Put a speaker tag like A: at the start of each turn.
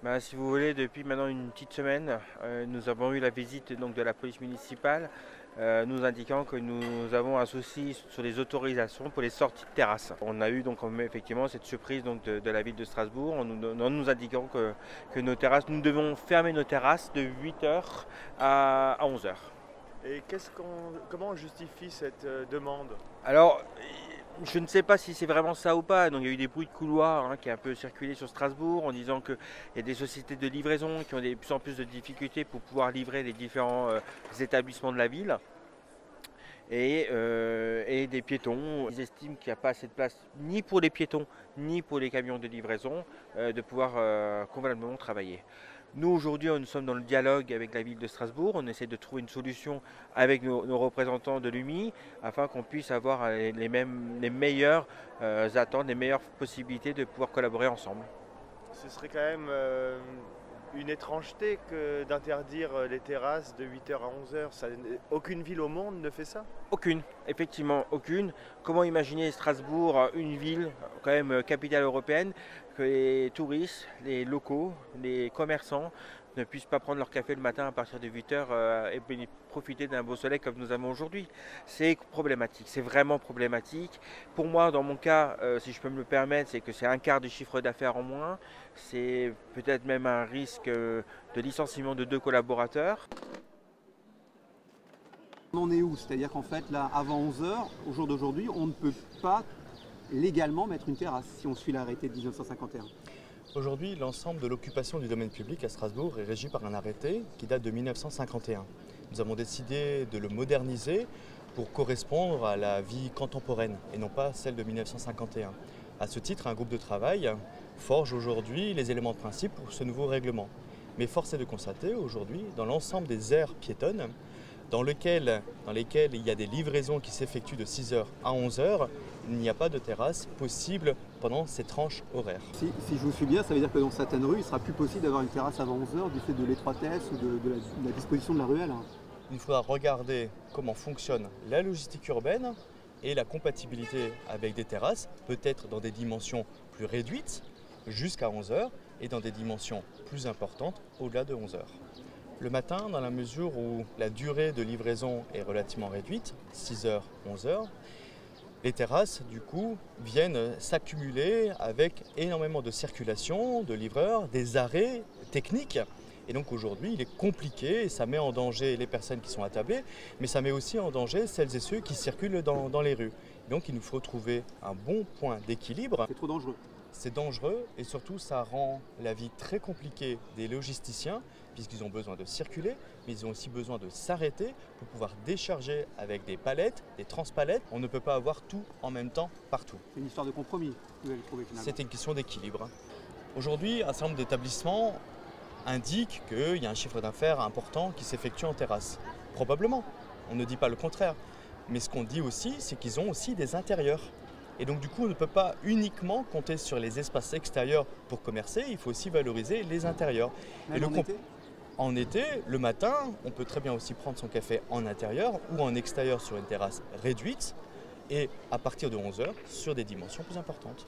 A: Ben, si vous voulez, depuis maintenant une petite semaine, nous avons eu la visite donc, de la police municipale nous indiquant que nous avons un souci sur les autorisations pour les sorties de terrasse. On a eu donc effectivement cette surprise donc, de la ville de Strasbourg en nous indiquant que nos terrasses, nous devons fermer nos terrasses de 8h à 11h.
B: Et comment on justifie cette demande?
A: Alors, je ne sais pas si c'est vraiment ça ou pas. Donc, il y a eu des bruits de couloir qui ont un peu circulé sur Strasbourg en disant qu'il y a des sociétés de livraison qui ont de plus en plus de difficultés pour pouvoir livrer les différents établissements de la ville. Et des piétons. Ils estiment qu'il n'y a pas assez de place ni pour les piétons ni pour les camions de livraison de pouvoir convenablement travailler. Nous aujourd'hui nous sommes dans le dialogue avec la ville de Strasbourg, on essaie de trouver une solution avec nos représentants de l'UMI afin qu'on puisse avoir les meilleures attentes, les meilleures possibilités de pouvoir collaborer ensemble.
B: Ce serait quand même une étrangeté que d'interdire les terrasses de 8h à 11h. Aucune ville au monde ne fait ça?
A: Aucune, effectivement aucune. Comment imaginer Strasbourg, une ville quand même capitale européenne, que les touristes, les locaux, les commerçants ne puissent pas prendre leur café le matin à partir de 8h et profiter d'un beau soleil comme nous avons aujourd'hui. C'est problématique, c'est vraiment problématique. Pour moi, dans mon cas, si je peux me le permettre, c'est que c'est un quart du chiffre d'affaires en moins. C'est peut-être même un risque de licenciement de 2 collaborateurs.
C: On en est où? C'est-à-dire qu'en fait, là, avant 11h, au jour d'aujourd'hui, on ne peut pas légalement mettre une terrasse si on suit l'arrêté de 1951.
D: Aujourd'hui, l'ensemble de l'occupation du domaine public à Strasbourg est régi par un arrêté qui date de 1951. Nous avons décidé de le moderniser pour correspondre à la vie contemporaine et non pas celle de 1951. À ce titre, un groupe de travail forge aujourd'hui les éléments de principe pour ce nouveau règlement. Mais force est de constater aujourd'hui, dans l'ensemble des aires piétonnes, dans lesquelles il y a des livraisons qui s'effectuent de 6h à 11h, il n'y a pas de terrasse possible pendant ces tranches horaires.
C: Si je vous suis bien, ça veut dire que dans certaines rues, il ne sera plus possible d'avoir une terrasse avant 11h du fait de l'étroitesse ou de la disposition de la ruelle.
D: Il faudra regarder comment fonctionne la logistique urbaine et la compatibilité avec des terrasses, peut-être dans des dimensions plus réduites, jusqu'à 11h, et dans des dimensions plus importantes, au-delà de 11h. Le matin, dans la mesure où la durée de livraison est relativement réduite, 6h, 11h, les terrasses, du coup, viennent s'accumuler avec énormément de circulation, de livreurs, des arrêts techniques. Et donc aujourd'hui, il est compliqué et ça met en danger les personnes qui sont attablées, mais ça met aussi en danger celles et ceux qui circulent dans les rues. Donc il nous faut trouver un bon point d'équilibre.
C: C'est trop dangereux.
D: C'est dangereux et surtout ça rend la vie très compliquée des logisticiens puisqu'ils ont besoin de circuler, mais ils ont aussi besoin de s'arrêter pour pouvoir décharger avec des palettes, des transpalettes. On ne peut pas avoir tout en même temps partout.
C: C'est une histoire de compromis que vous allez trouver finalement.
D: C'est une question d'équilibre. Aujourd'hui, un certain nombre d'établissements indiquent qu'il y a un chiffre d'affaires important qui s'effectue en terrasse. Probablement, on ne dit pas le contraire. Mais ce qu'on dit aussi, c'est qu'ils ont aussi des intérieurs. Et donc du coup, on ne peut pas uniquement compter sur les espaces extérieurs pour commercer, il faut aussi valoriser les intérieurs.
C: Même en été ?
D: En été, le matin, on peut très bien aussi prendre son café en intérieur ou en extérieur sur une terrasse réduite et à partir de 11h sur des dimensions plus importantes.